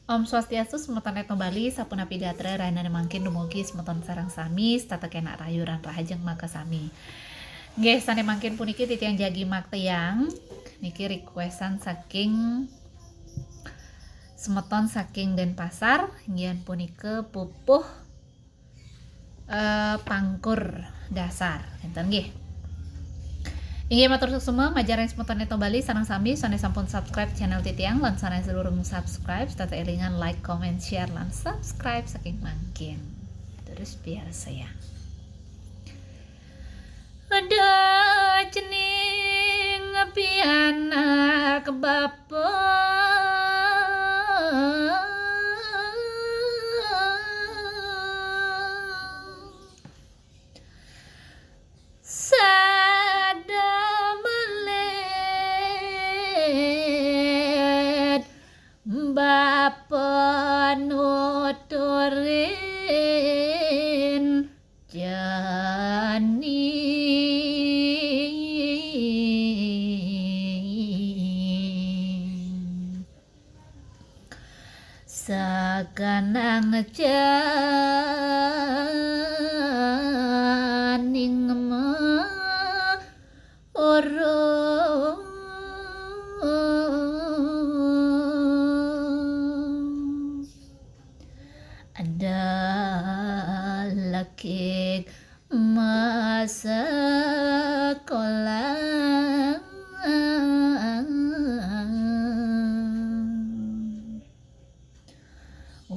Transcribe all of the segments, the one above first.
Om Swastiastu semeton etno Bali sapunapi gatra rainane mangkin dumugi semeton sareng sami tata kena rayuran rahajeng maka sami. Nggih sane mangkin puniki titiang jagi makteyang niki requestan saking semeton saking Denpasar nggih punika pupuh pangkur dasar enten nggih. Inggih matur suksema majareng semeton etno Bali sareng sami sane sampun subscribe channel titiang lan sane seluruh subscribe tata elingan like comment share lan subscribe saking mangkin terus biasa ya. Ada cening anak bapa Bapa nuturin jani sakanang janing orong ada laki masa sekolah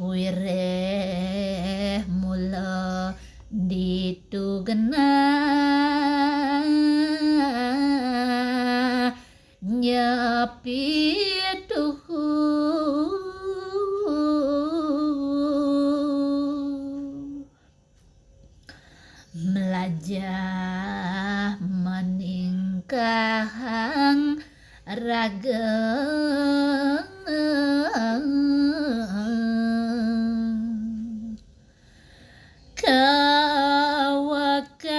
wireh mula ditugena nyapi tuhu melajah meningkahang raga kawakas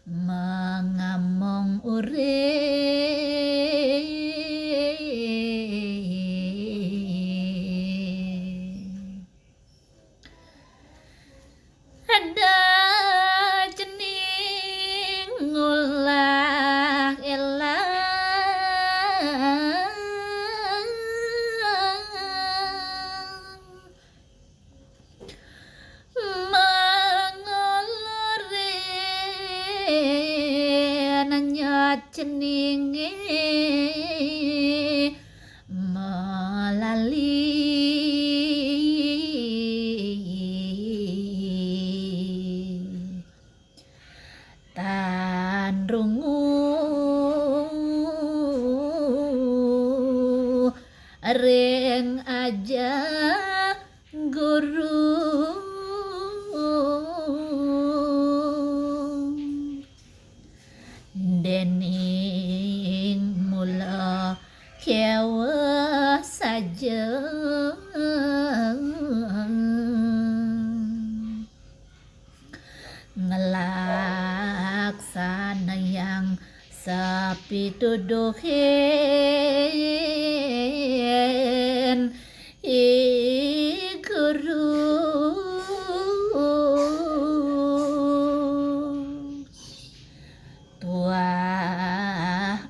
mengamong ada cening ngulah elang mangoloren nyaceninge melali tan rungu reng aja guru dening mula kewa saja ngelaksana yang sapi tuduhin guru tua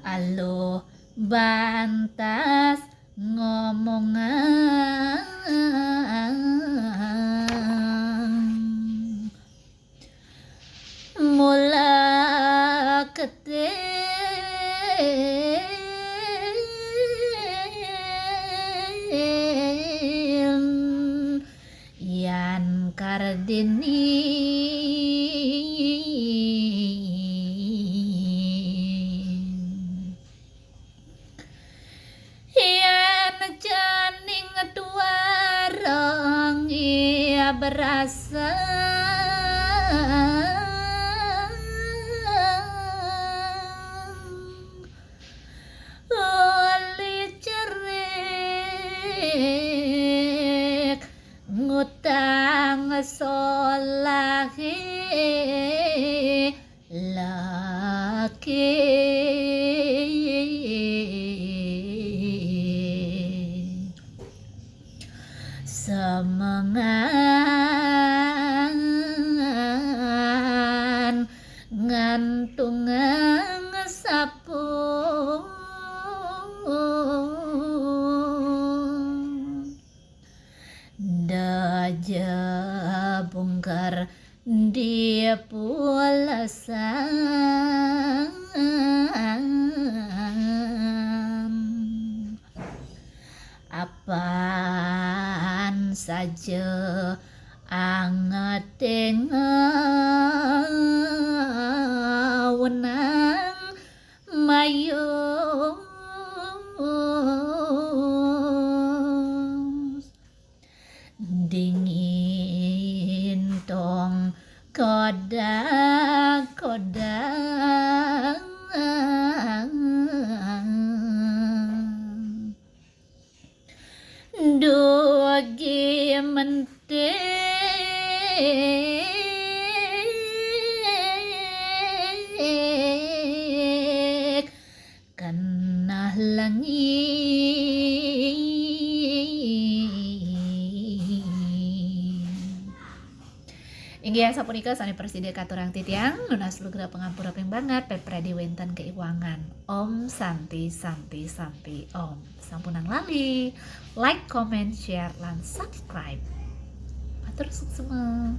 alo bantas ngomongan mula keten yan kardini yan janing tuarang ia berasa oli cerik ngutang solahi la ngantungang sapu daja bongkar dia pulasan apaan saja angat wenang mayus dingin tong kodak dugi mentik kena langit inggih sapunika sami presiden katurang titiang nunas lugra pengampura ping banget pepredi wenten keuangan Om Santi Santi Santi Om sampunan lali like comment share lan subscribe matur sukses semua.